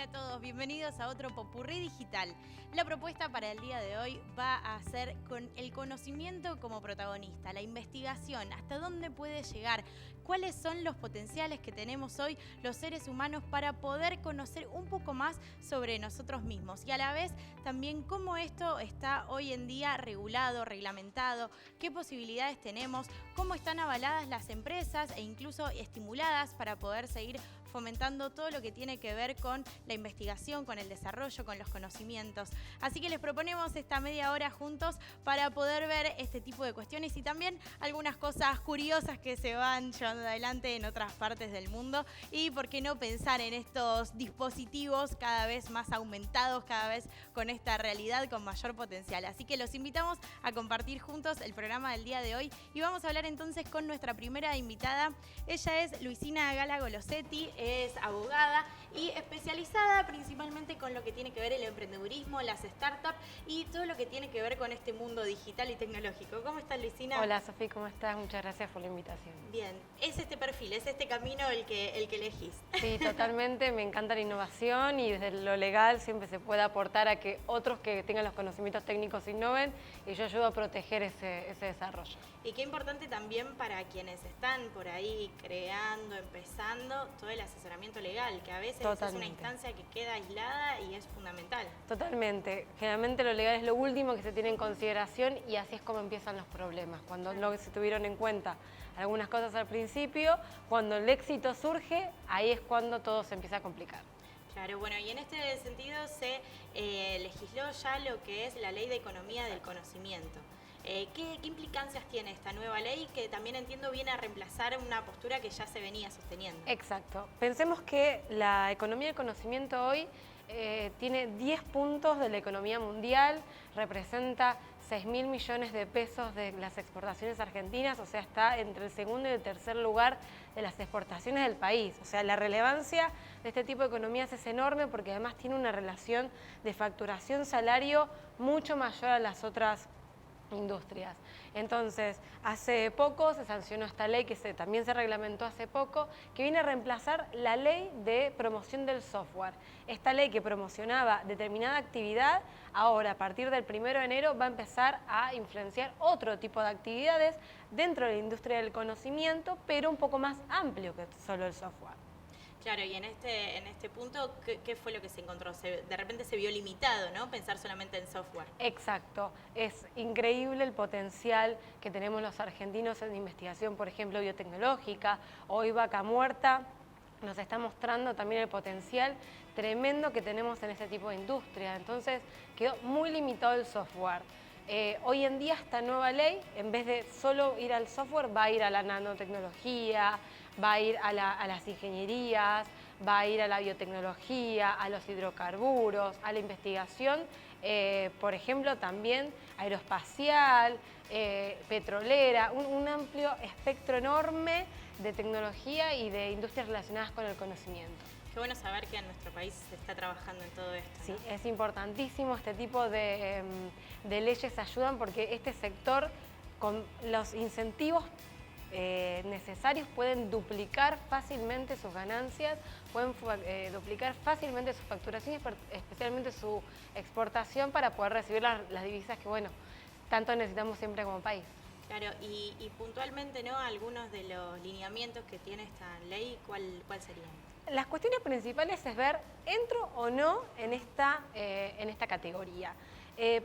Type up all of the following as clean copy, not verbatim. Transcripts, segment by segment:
a todos, bienvenidos a otro Popurrí Digital. La propuesta para el día de hoy va a ser con el conocimiento como protagonista, la investigación, hasta dónde puede llegar, cuáles son los potenciales que tenemos hoy los seres humanos para poder conocer un poco más sobre nosotros mismos y a la vez también cómo esto está hoy en día regulado, reglamentado, qué posibilidades tenemos, cómo están avaladas las empresas e incluso estimuladas para poder seguir fomentando todo lo que tiene que ver con la investigación, con el desarrollo, con los conocimientos. Así que les proponemos esta media hora juntos para poder ver este tipo de cuestiones y también algunas cosas curiosas que se van llevando adelante en otras partes del mundo y por qué no pensar en estos dispositivos cada vez más aumentados, cada vez con esta realidad con mayor potencial. Así que los invitamos a compartir juntos el programa del día de hoy y vamos a hablar entonces con nuestra primera invitada. Ella es Luisina Gala Golosetti, es abogada y especializada principalmente con lo que tiene que ver el emprendedurismo, las startups y todo lo que tiene que ver con este mundo digital y tecnológico. ¿Cómo estás, Luisina? Hola, Sofía, ¿cómo estás? Muchas gracias por la invitación. Bien, es este perfil, es este camino el que elegís. Sí, totalmente, me encanta la innovación y desde lo legal siempre se puede aportar a que otros que tengan los conocimientos técnicos innoven y yo ayudo a proteger ese desarrollo. Y qué importante también para quienes están por ahí creando, empezando, todo el asesoramiento legal, que a veces es una instancia que queda aislada y es fundamental. Totalmente. Generalmente lo legal es lo último que se tiene en consideración y así es como empiezan los problemas. Cuando no se tuvieron en cuenta algunas cosas al principio, cuando el éxito surge, ahí es cuando todo se empieza a complicar. Claro, bueno, y en este sentido se legisló ya lo que es la Ley de Economía del Conocimiento. ¿Qué implicancias tiene esta nueva ley que también entiendo viene a reemplazar una postura que ya se venía sosteniendo? Exacto. Pensemos que la economía del conocimiento hoy tiene 10 puntos de la economía mundial, representa 6.000 millones de pesos de las exportaciones argentinas, o sea, está entre el segundo y el tercer lugar de las exportaciones del país. O sea, la relevancia de este tipo de economías es enorme porque además tiene una relación de facturación-salario mucho mayor a las otras industrias. Entonces, hace poco se sancionó esta ley que también se reglamentó hace poco, que viene a reemplazar la ley de promoción del software. Esta ley que promocionaba determinada actividad, ahora a partir del 1 de enero va a empezar a influenciar otro tipo de actividades dentro de la industria del conocimiento, pero un poco más amplio que solo el software. Claro, y en este punto, ¿qué fue lo que se encontró? De repente se vio limitado, ¿no? Pensar solamente en software. Exacto. Es increíble el potencial que tenemos los argentinos en investigación, por ejemplo, biotecnológica. Hoy Vaca Muerta nos está mostrando también el potencial tremendo que tenemos en este tipo de industria. Entonces, quedó muy limitado el software. Hoy en día esta nueva ley, en vez de solo ir al software, va a ir a la nanotecnología, va a ir a las ingenierías, va a ir a la biotecnología, a los hidrocarburos, a la investigación, por ejemplo, también aeroespacial, petrolera, un amplio espectro enorme de tecnología y de industrias relacionadas con el conocimiento. Qué bueno saber que en nuestro país se está trabajando en todo esto, ¿no? Sí, es importantísimo, este tipo de leyes ayudan porque este sector con los incentivos necesarios pueden duplicar fácilmente sus ganancias, pueden duplicar fácilmente sus facturaciones, especialmente su exportación para poder recibir las divisas que, bueno, tanto necesitamos siempre como país. Claro, y puntualmente, ¿no? Algunos de los lineamientos que tiene esta ley, ¿cuál serían? Las cuestiones principales es ver, ¿entro o no en esta categoría?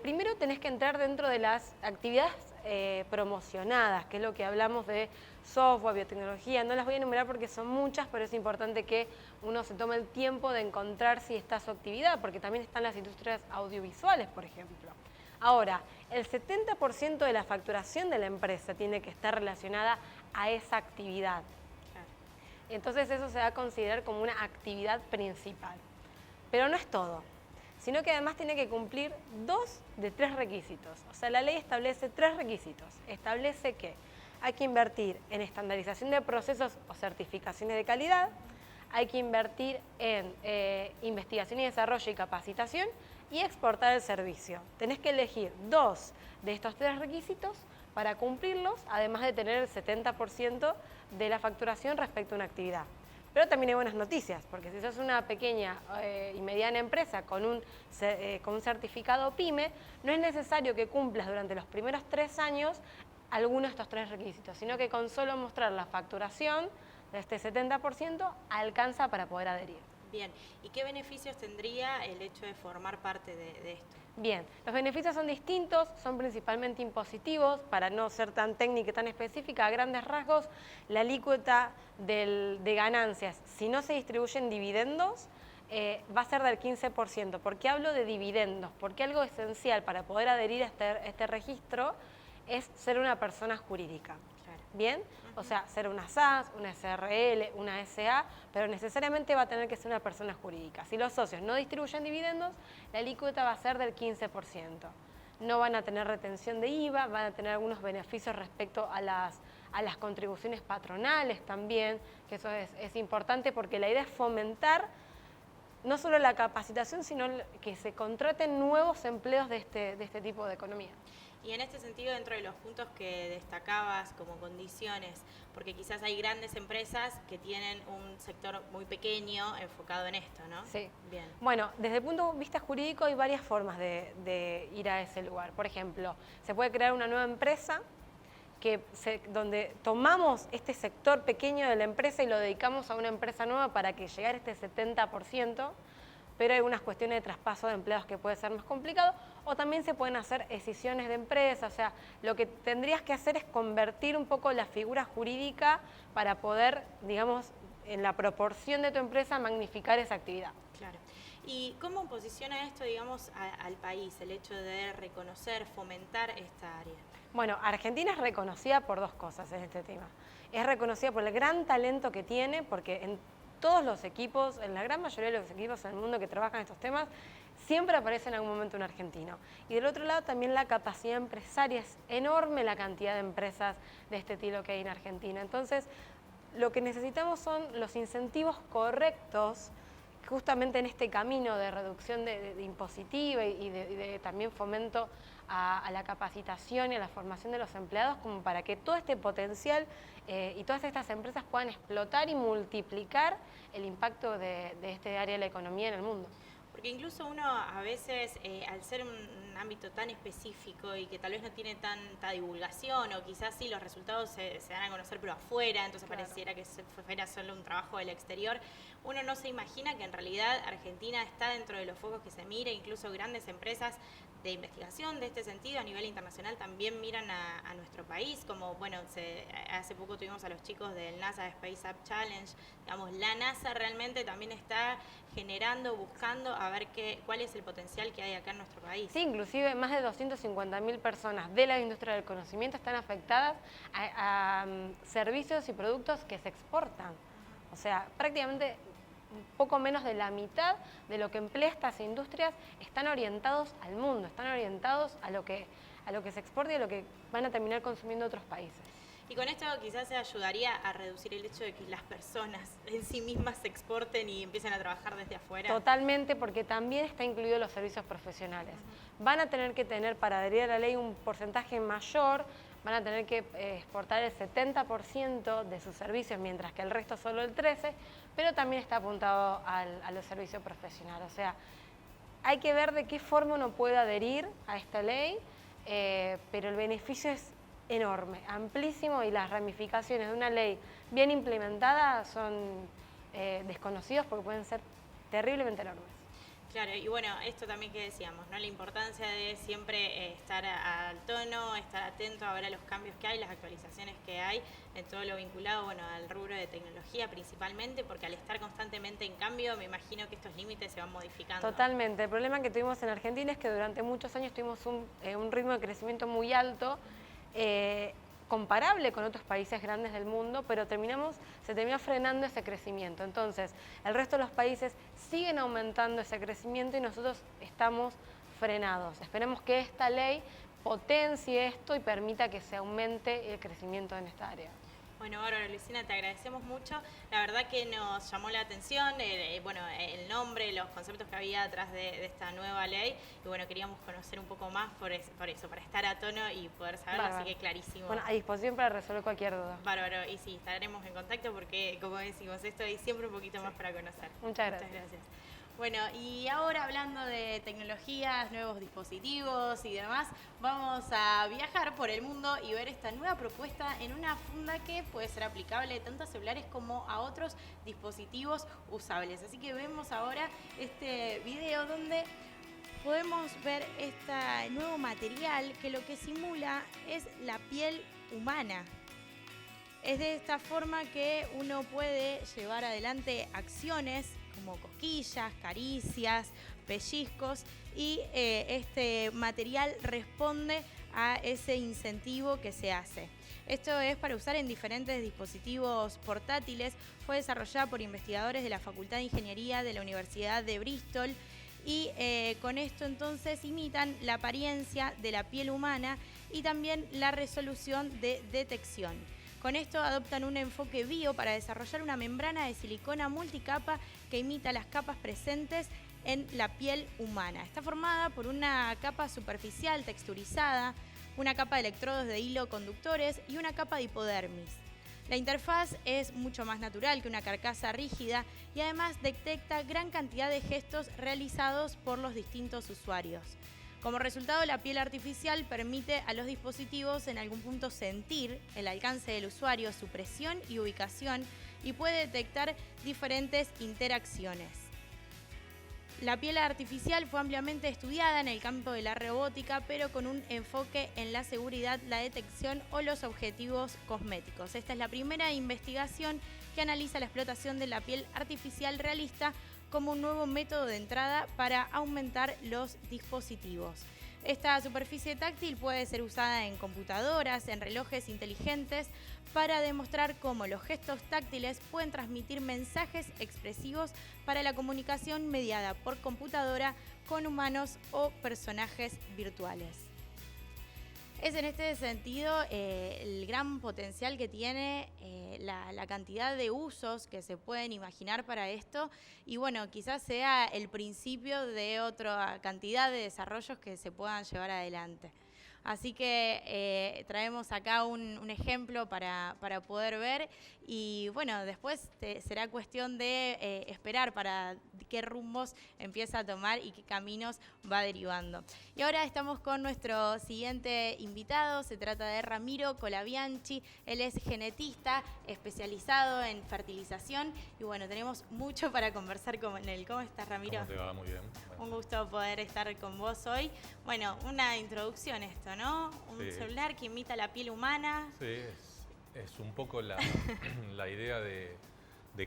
Primero tenés que entrar dentro de las actividades promocionadas, que es lo que hablamos de software, biotecnología. No las voy a enumerar porque son muchas, pero es importante que uno se tome el tiempo de encontrar si está su actividad, porque también están las industrias audiovisuales, por ejemplo. Ahora, el 70% de la facturación de la empresa tiene que estar relacionada a esa actividad. Entonces eso se va a considerar como una actividad principal. Pero no es todo, sino que además tiene que cumplir 2 de 3 requisitos. O sea, la ley establece 3 requisitos. Establece que hay que invertir en estandarización de procesos o certificaciones de calidad, hay que invertir en investigación y desarrollo y capacitación y exportar el servicio. Tenés que elegir 2 de estos 3 requisitos para cumplirlos, además de tener el 70% de la facturación respecto a una actividad. Pero también hay buenas noticias, porque si sos una pequeña y mediana empresa con un certificado PYME, no es necesario que cumplas durante los primeros 3 años alguno de estos 3 requisitos, sino que con solo mostrar la facturación de este 70% alcanza para poder adherir. Bien, ¿y qué beneficios tendría el hecho de formar parte de esto? Bien, los beneficios son distintos, son principalmente impositivos, para no ser tan técnica y tan específica, a grandes rasgos, la alícuota de ganancias, si no se distribuyen dividendos, va a ser del 15%. ¿Por qué hablo de dividendos? Porque algo esencial para poder adherir a este registro es ser una persona jurídica. ¿Bien? O sea, ser una SAS, una SRL, una SA, pero necesariamente va a tener que ser una persona jurídica. Si los socios no distribuyen dividendos, la alícuota va a ser del 15%. No van a tener retención de IVA, van a tener algunos beneficios respecto a las contribuciones patronales también, que eso es importante porque la idea es fomentar no solo la capacitación, sino que se contraten nuevos empleos de este tipo de economía. Y en este sentido, dentro de los puntos que destacabas como condiciones, porque quizás hay grandes empresas que tienen un sector muy pequeño enfocado en esto, ¿no? Sí. Bien. Bueno, desde el punto de vista jurídico hay varias formas de ir a ese lugar. Por ejemplo, se puede crear una nueva empresa donde tomamos este sector pequeño de la empresa y lo dedicamos a una empresa nueva para que llegue a este 70%, pero hay algunas cuestiones de traspaso de empleados que puede ser más complicado, o también se pueden hacer escisiones de empresa, o sea, lo que tendrías que hacer es convertir un poco la figura jurídica para poder, digamos, en la proporción de tu empresa, magnificar esa actividad. Claro. ¿Y cómo posiciona esto, digamos, al país, el hecho de reconocer, fomentar esta área? Bueno, Argentina es reconocida por 2 cosas en este tema. Es reconocida por el gran talento que tiene, porque en todos los equipos, en la gran mayoría de los equipos en el mundo que trabajan estos temas, siempre aparece en algún momento un argentino. Y del otro lado también la capacidad empresaria, es enorme la cantidad de empresas de este estilo que hay en Argentina. Entonces, lo que necesitamos son los incentivos correctos, justamente en este camino de reducción de impositiva y de también fomento a la capacitación y a la formación de los empleados, como para que todo este potencial y todas estas empresas puedan explotar y multiplicar el impacto de este área de la economía en el mundo. Porque incluso uno a veces, al ser un ámbito tan específico y que tal vez no tiene tanta divulgación, o quizás sí los resultados se dan a conocer pero afuera, entonces claro, pareciera que fuera solo un trabajo del exterior, uno no se imagina que en realidad Argentina está dentro de los focos que se mira, incluso grandes empresas de investigación de este sentido a nivel internacional también miran a nuestro país, como bueno, hace poco tuvimos a los chicos del NASA Space Up Challenge, digamos, la NASA realmente también está generando, buscando a ver cuál es el potencial que hay acá en nuestro país. Sí, inclusive más de 250.000 personas de la industria del conocimiento están afectadas a servicios y productos que se exportan. O sea, prácticamente un poco menos de la mitad de lo que emplea estas industrias están orientados al mundo, están orientados a lo que se exporta y a lo que van a terminar consumiendo otros países. Y con esto quizás se ayudaría a reducir el hecho de que las personas en sí mismas se exporten y empiecen a trabajar desde afuera. Totalmente, porque también está incluido los servicios profesionales. Van a tener que tener para adherir a la ley un porcentaje mayor, van a tener que exportar el 70% de sus servicios, mientras que el resto solo el 13%, pero también está apuntado a los servicios profesionales. O sea, hay que ver de qué forma uno puede adherir a esta ley, pero el beneficio es enorme, amplísimo, y las ramificaciones de una ley bien implementada son desconocidos porque pueden ser terriblemente enormes. Claro, y bueno, esto también que decíamos, ¿no? La importancia de siempre estar al tono, estar atento a ver a los cambios que hay, las actualizaciones que hay, en todo lo vinculado, bueno, al rubro de tecnología principalmente, porque al estar constantemente en cambio, me imagino que estos límites se van modificando. Totalmente. El problema que tuvimos en Argentina es que durante muchos años tuvimos un ritmo de crecimiento muy alto, comparable con otros países grandes del mundo, pero se terminó frenando ese crecimiento. Entonces, el resto de los países siguen aumentando ese crecimiento y nosotros estamos frenados. Esperemos que esta ley potencie esto y permita que se aumente el crecimiento en esta área. Bueno, bárbaro, Luciana, te agradecemos mucho. La verdad que nos llamó la atención el nombre, los conceptos que había atrás de esta nueva ley. Y bueno, queríamos conocer un poco más por eso, para estar a tono y poder saberlo, Bárbaro. así que clarísimo. Bueno, a disposición para resolver cualquier duda. Bárbaro, y sí, estaremos en contacto porque, como decimos, esto hay siempre un poquito más para conocer. Muchas gracias. Bueno, y ahora hablando de tecnologías, nuevos dispositivos y demás, vamos a viajar por el mundo y ver esta nueva propuesta en una funda que puede ser aplicable tanto a celulares como a otros dispositivos usables. Así que vemos ahora este video donde podemos ver este nuevo material que lo que simula es la piel humana. Es de esta forma que uno puede llevar adelante acciones como cosquillas, caricias, pellizcos y este material responde a ese incentivo que se hace. Esto es para usar en diferentes dispositivos portátiles. Fue desarrollada por investigadores de la Facultad de Ingeniería de la Universidad de Bristol y con esto entonces imitan la apariencia de la piel humana y también la resolución de detección. Con esto adoptan un enfoque bio para desarrollar una membrana de silicona multicapa que imita las capas presentes en la piel humana. Está formada por una capa superficial texturizada, una capa de electrodos de hilo conductores y una capa de hipodermis. La interfaz es mucho más natural que una carcasa rígida y además detecta gran cantidad de gestos realizados por los distintos usuarios. Como resultado, la piel artificial permite a los dispositivos en algún punto sentir el alcance del usuario, su presión y ubicación y puede detectar diferentes interacciones. La piel artificial fue ampliamente estudiada en el campo de la robótica, pero con un enfoque en la seguridad, la detección o los objetivos cosméticos. Esta es la primera investigación que analiza la explotación de la piel artificial realista como un nuevo método de entrada para aumentar los dispositivos. Esta superficie táctil puede ser usada en computadoras, en relojes inteligentes, para demostrar cómo los gestos táctiles pueden transmitir mensajes expresivos para la comunicación mediada por computadora con humanos o personajes virtuales. Es en este sentido el gran potencial que tiene la cantidad de usos que se pueden imaginar para esto y bueno, quizás sea el principio de otra cantidad de desarrollos que se puedan llevar adelante. Así que traemos acá un ejemplo para poder ver y bueno, después será cuestión de esperar para qué rumbos empieza a tomar y qué caminos va derivando. Y ahora estamos con nuestro siguiente invitado, se trata de Ramiro Colabianchi, él es genetista especializado en fertilización y bueno, tenemos mucho para conversar con él. ¿Cómo estás, Ramiro? ¿Cómo te va? Muy bien. Un gusto poder estar con vos hoy. Bueno, una introducción a esto, ¿no? Un celular que imita la piel humana. Sí, es un poco la idea de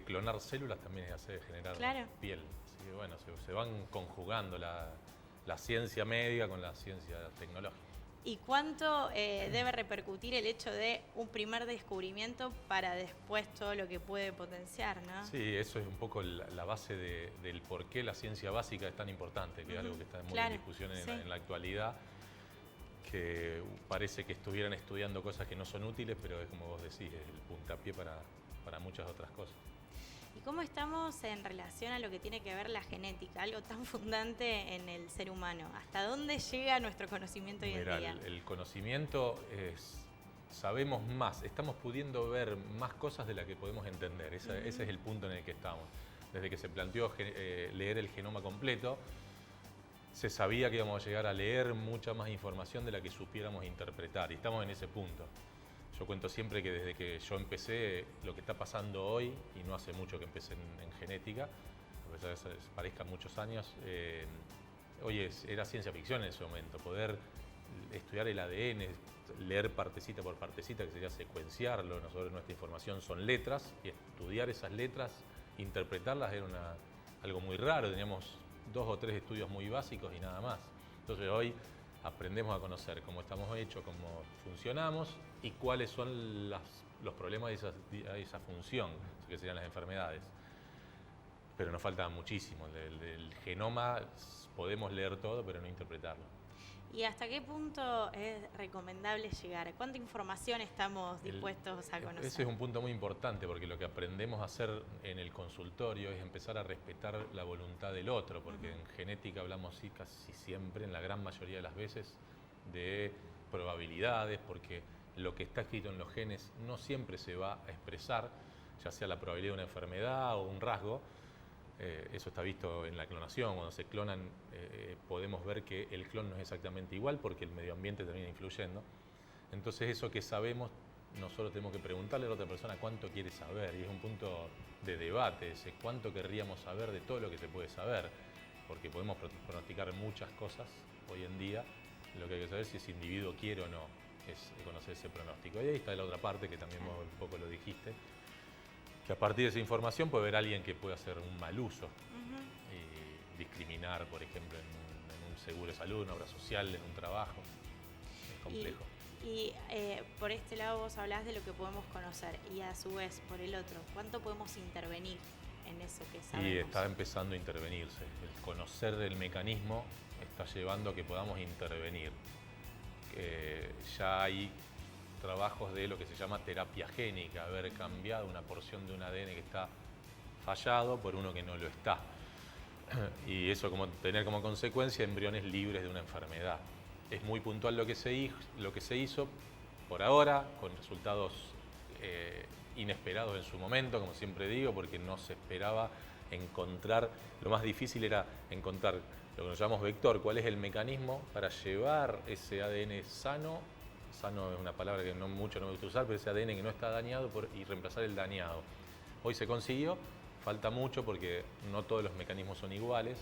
clonar células también hace generar piel. Así que bueno, se van conjugando la ciencia médica con la ciencia tecnológica. ¿Y cuánto debe repercutir el hecho de un primer descubrimiento para después todo lo que puede potenciar, ¿no? Sí, eso es un poco la base del por qué la ciencia básica es tan importante, que es algo que está muy en discusión en la actualidad, que parece que estuvieran estudiando cosas que no son útiles, pero es como vos decís, es el puntapié para muchas otras cosas. ¿Y cómo estamos en relación a lo que tiene que ver la genética, algo tan fundante en el ser humano? ¿Hasta dónde llega nuestro conocimiento hoy en día? El conocimiento sabemos más, estamos pudiendo ver más cosas de las que podemos entender. Ese es el punto en el que estamos. Desde que se planteó leer el genoma completo, se sabía que íbamos a llegar a leer mucha más información de la que supiéramos interpretar, y estamos en ese punto. Yo cuento siempre que desde que yo empecé, lo que está pasando hoy, y no hace mucho que empecé en genética, a pesar de que parezcan muchos años, hoy era ciencia ficción en ese momento, poder estudiar el ADN, leer partecita por partecita, que sería secuenciarlo. Nosotros, nuestra información son letras, y estudiar esas letras, interpretarlas era algo muy raro. Teníamos 2 o 3 estudios muy básicos y nada más. Entonces hoy aprendemos a conocer cómo estamos hechos, cómo funcionamos y cuáles son los problemas de esa función, que serían las enfermedades. Pero nos falta muchísimo. Del genoma podemos leer todo, pero no interpretarlo. ¿Y hasta qué punto es recomendable llegar? ¿Cuánta información estamos dispuestos a conocer? Ese es un punto muy importante, porque lo que aprendemos a hacer en el consultorio es empezar a respetar la voluntad del otro, porque en genética hablamos casi siempre, en la gran mayoría de las veces, de probabilidades, porque lo que está escrito en los genes no siempre se va a expresar, ya sea la probabilidad de una enfermedad o un rasgo. Eso está visto en la clonación. Cuando se clonan podemos ver que el clon no es exactamente igual porque el medio ambiente termina influyendo. Entonces eso que sabemos, nosotros tenemos que preguntarle a la otra persona cuánto quiere saber, y es un punto de debate, ese cuánto querríamos saber de todo lo que se puede saber, porque podemos pronosticar muchas cosas hoy en día. Lo que hay que saber es si ese individuo quiere o no, es conocer ese pronóstico. Y ahí está la otra parte, que también vos un poco lo dijiste, que a partir de esa información puede haber alguien que pueda hacer un mal uso y discriminar, por ejemplo, en un seguro de salud, en una obra social, en un trabajo. Es complejo. Y por este lado vos hablás de lo que podemos conocer, y a su vez, por el otro, ¿cuánto podemos intervenir en eso que sabemos? Y está empezando a intervenirse. El conocer el mecanismo está llevando a que podamos intervenir. Ya hay trabajos de lo que se llama terapia génica, haber cambiado una porción de un ADN que está fallado por uno que no lo está. Y eso tener como consecuencia embriones libres de una enfermedad. Es muy puntual lo que se hizo por ahora, con resultados inesperados en su momento, como siempre digo, porque no se esperaba encontrar, lo más difícil era encontrar lo que nos llamamos vector, cuál es el mecanismo para llevar ese ADN sano es una palabra que no mucho no me gusta usar, pero ese ADN que no está dañado y reemplazar el dañado. Hoy se consiguió, falta mucho porque no todos los mecanismos son iguales,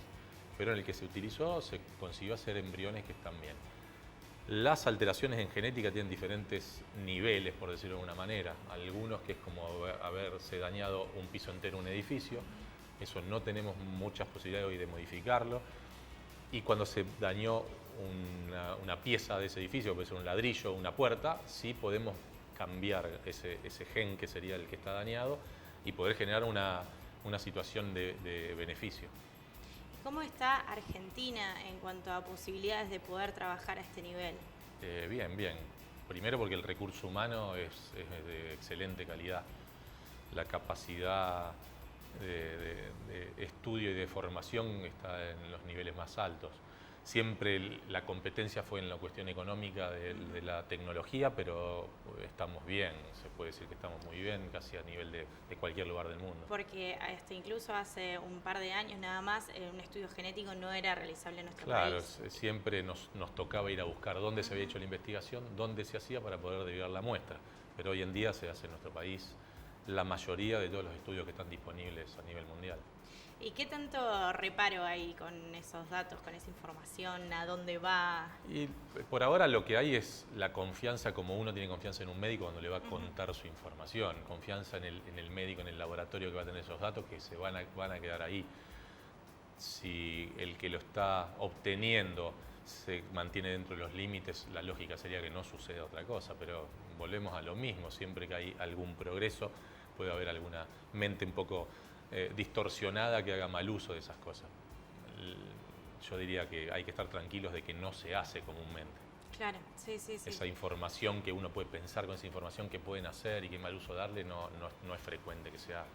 pero en el que se utilizó se consiguió hacer embriones que están bien. Las alteraciones en genética tienen diferentes niveles, por decirlo de alguna manera. Algunos que es como haberse dañado un piso entero de un edificio, eso no tenemos muchas posibilidades hoy de modificarlo. Y cuando se dañó una pieza de ese edificio, puede ser un ladrillo o una puerta, sí podemos cambiar ese gen que sería el que está dañado y poder generar una situación de beneficio. ¿Cómo está Argentina en cuanto a posibilidades de poder trabajar a este nivel? Bien, bien. Primero porque el recurso humano es de excelente calidad. La capacidad de estudio y de formación está en los niveles más altos. Siempre la competencia fue en la cuestión económica de la tecnología, pero estamos bien, se puede decir que estamos muy bien, casi a nivel de cualquier lugar del mundo. Porque incluso hace un par de años nada más, un estudio genético no era realizable en nuestro país. Claro, siempre nos tocaba ir a buscar dónde se había hecho la investigación, dónde se hacía para poder derivar la muestra, pero hoy en día se hace en nuestro país la mayoría de todos los estudios que están disponibles a nivel mundial. ¿Y qué tanto reparo hay con esos datos, con esa información? ¿A dónde va? Y por ahora lo que hay es la confianza, como uno tiene confianza en un médico cuando le va a contar su información, confianza en el médico, en el laboratorio que va a tener esos datos, que se van a quedar ahí. Si el que lo está obteniendo se mantiene dentro de los límites, la lógica sería que no suceda otra cosa, pero volvemos a lo mismo, siempre que hay algún progreso puede haber alguna mente un poco distorsionada que haga mal uso de esas cosas. Yo diría que hay que estar tranquilos de que no se hace comúnmente. Claro, sí. Esa información que uno puede pensar con esa información que pueden hacer y qué mal uso darle no es frecuente que se haga.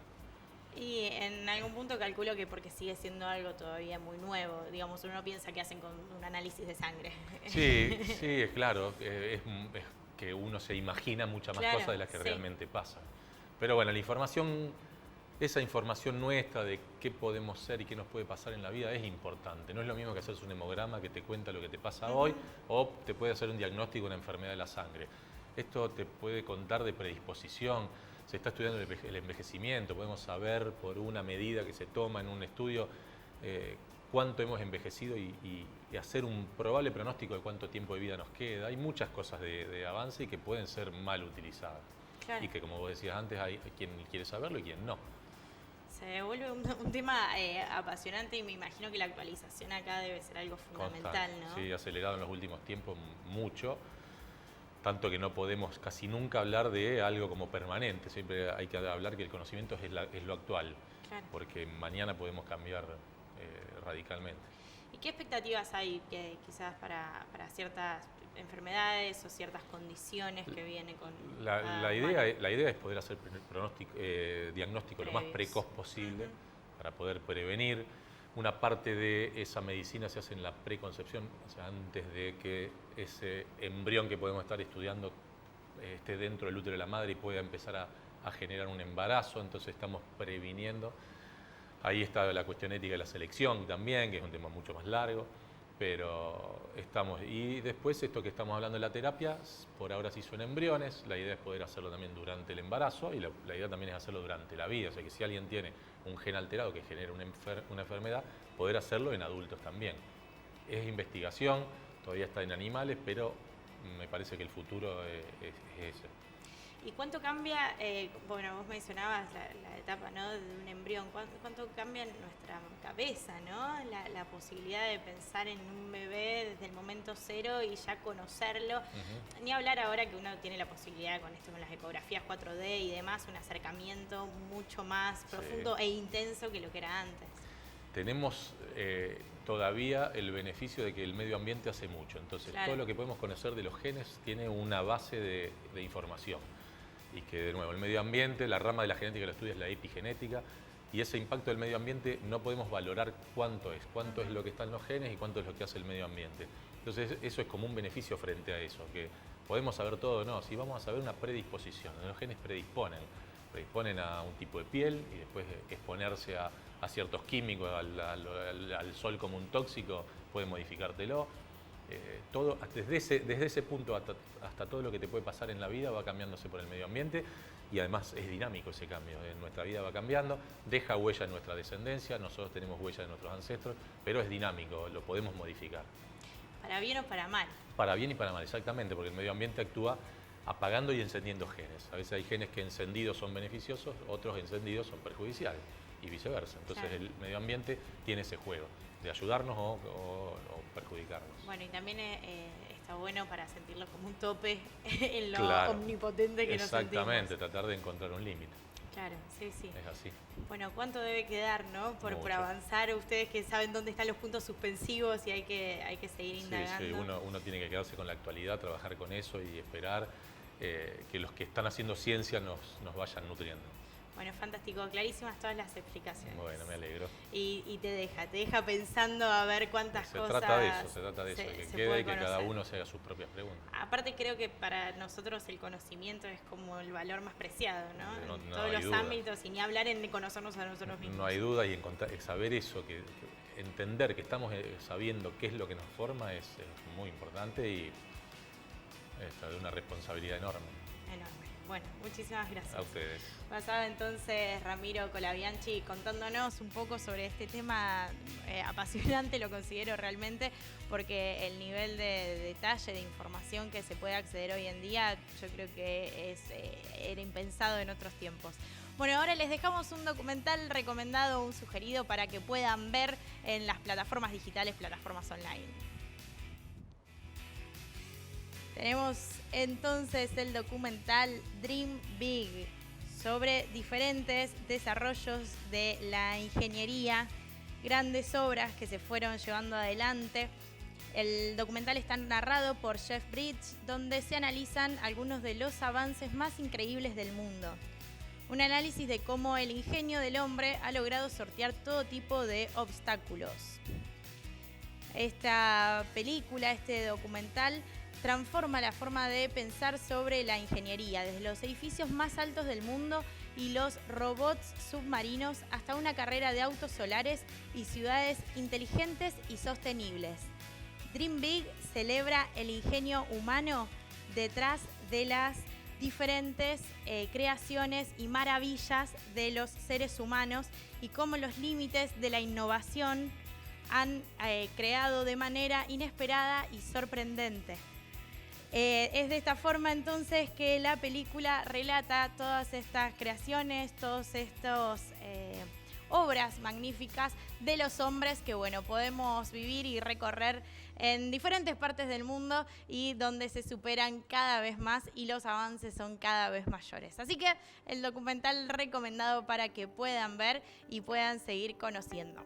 Y en algún punto calculo que porque sigue siendo algo todavía muy nuevo, digamos, uno piensa que hacen con un análisis de sangre. Sí, es claro, es que uno se imagina muchas más cosas de las que realmente pasan. Pero bueno, esa información nuestra de qué podemos ser y qué nos puede pasar en la vida es importante. No es lo mismo que hacerse un hemograma que te cuenta lo que te pasa hoy, o te puede hacer un diagnóstico de una enfermedad de la sangre. Esto te puede contar de predisposición, se está estudiando el envejecimiento, podemos saber por una medida que se toma en un estudio cuánto hemos envejecido y hacer un probable pronóstico de cuánto tiempo de vida nos queda. Hay muchas cosas de avance y que pueden ser mal utilizadas. Claro. Y que, como vos decías antes, hay quien quiere saberlo y quien no. Se vuelve un tema apasionante y me imagino que la actualización acá debe ser algo fundamental, ¿no? Sí, acelerado en los últimos tiempos mucho, tanto que no podemos casi nunca hablar de algo como permanente, siempre hay que hablar que el conocimiento es lo actual, claro, porque mañana podemos cambiar radicalmente. ¿Y qué expectativas hay quizás para ciertas enfermedades o ciertas condiciones que viene con la idea es poder hacer diagnóstico lo más precoz posible para poder prevenir. Una parte de esa medicina se hace en la preconcepción, o sea, antes de que ese embrión que podemos estar estudiando esté dentro del útero de la madre y pueda empezar a generar un embarazo, entonces estamos previniendo. Ahí está la cuestión ética de la selección también, que es un tema mucho más largo, pero estamos. Y después esto que estamos hablando de la terapia, por ahora se hizo en embriones, la idea es poder hacerlo también durante el embarazo y la idea también es hacerlo durante la vida, o sea que si alguien tiene un gen alterado que genera una enfermedad, poder hacerlo en adultos también. Es investigación, todavía está en animales, pero me parece que el futuro es ese. ¿Y cuánto cambia, bueno, vos mencionabas la etapa, ¿no?, de un embrión, cuánto cambia en nuestra cabeza, ¿no?, la posibilidad de pensar en un bebé desde el momento cero y ya conocerlo? Ni hablar ahora que uno tiene la posibilidad con esto, con las ecografías 4D y demás, un acercamiento mucho más profundo e intenso que lo que era antes. Tenemos todavía el beneficio de que el medio ambiente hace mucho, entonces todo lo que podemos conocer de los genes tiene una base de información. Y que, de nuevo, el medio ambiente, la rama de la genética que lo estudia es la epigenética, y ese impacto del medio ambiente no podemos valorar cuánto es lo que está en los genes y cuánto es lo que hace el medio ambiente. Entonces eso es como un beneficio frente a eso, que podemos saber todo, no, si vamos a saber una predisposición, los genes predisponen a un tipo de piel y después exponerse a ciertos químicos, al sol como un tóxico, puede modificártelo. Todo, desde ese punto hasta todo lo que te puede pasar en la vida va cambiándose por el medio ambiente y además es dinámico ese cambio. Nuestra vida va cambiando, deja huella en nuestra descendencia, nosotros tenemos huella de nuestros ancestros, pero es dinámico, lo podemos modificar. ¿Para bien o para mal? Para bien y para mal, exactamente, porque el medio ambiente actúa apagando y encendiendo genes. A veces hay genes que encendidos son beneficiosos, otros encendidos son perjudiciales y viceversa. Entonces el medio ambiente tiene ese juego de ayudarnos o perjudicarnos. Bueno, y también está bueno para sentirlo como un tope en lo omnipotente que nos sentimos. Exactamente, tratar de encontrar un límite. Claro, sí, sí. Es así. Bueno, ¿cuánto debe quedar, no? Por avanzar, ustedes que saben dónde están los puntos suspensivos y hay que seguir indagando. Sí, uno tiene que quedarse con la actualidad, trabajar con eso y esperar que los que están haciendo ciencia nos vayan nutriendo. Bueno, fantástico, clarísimas todas las explicaciones. Bueno, me alegro. Y te deja pensando a ver cuántas cosas... Se trata de eso, que quede y que cada uno se haga sus propias preguntas. Aparte creo que para nosotros el conocimiento es como el valor más preciado, ¿no? En todos los ámbitos, y ni hablar en conocernos a nosotros mismos. No hay duda, y saber eso, que entender que estamos sabiendo qué es lo que nos forma es muy importante y de una responsabilidad enorme. Enorme. Bueno, muchísimas gracias. A ustedes. Pasaba entonces Ramiro Colabianchi contándonos un poco sobre este tema apasionante, lo considero realmente, porque el nivel de detalle, de información que se puede acceder hoy en día, yo creo que era impensado en otros tiempos. Bueno, ahora les dejamos un documental recomendado, un sugerido para que puedan ver en las plataformas digitales, plataformas online. Tenemos entonces el documental Dream Big sobre diferentes desarrollos de la ingeniería, grandes obras que se fueron llevando adelante. El documental está narrado por Jeff Bridges, donde se analizan algunos de los avances más increíbles del mundo. Un análisis de cómo el ingenio del hombre ha logrado sortear todo tipo de obstáculos. Esta película, este documental, transforma la forma de pensar sobre la ingeniería, desde los edificios más altos del mundo y los robots submarinos hasta una carrera de autos solares y ciudades inteligentes y sostenibles. Dream Big celebra el ingenio humano detrás de las diferentes creaciones y maravillas de los seres humanos y cómo los límites de la innovación han creado de manera inesperada y sorprendente. Es de esta forma entonces que la película relata todas estas creaciones, todas estas obras magníficas de los hombres que, bueno, podemos vivir y recorrer en diferentes partes del mundo y donde se superan cada vez más y los avances son cada vez mayores. Así que el documental recomendado para que puedan ver y puedan seguir conociendo.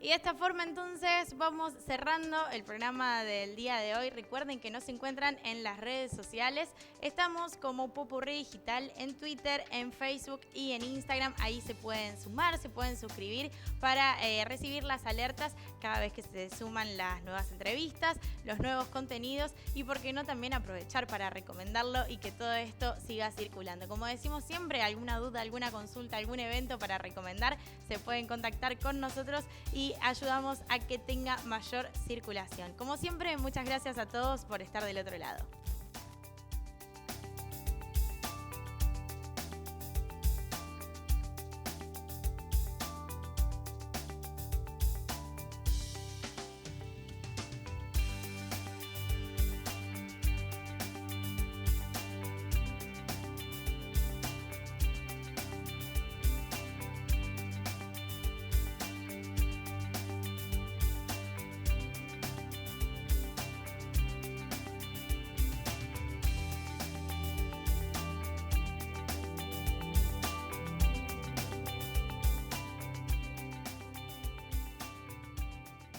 Y de esta forma entonces vamos cerrando el programa del día de hoy. Recuerden que nos encuentran en las redes sociales. Estamos como Popurrí Digital en Twitter, en Facebook y en Instagram. Ahí se pueden sumar, se pueden suscribir para recibir las alertas cada vez que se suman las nuevas entrevistas, los nuevos contenidos y por qué no también aprovechar para recomendarlo y que todo esto siga circulando. Como decimos siempre, alguna duda, alguna consulta, algún evento para recomendar, se pueden contactar con nosotros y ayudamos a que tenga mayor circulación. Como siempre, muchas gracias a todos por estar del otro lado.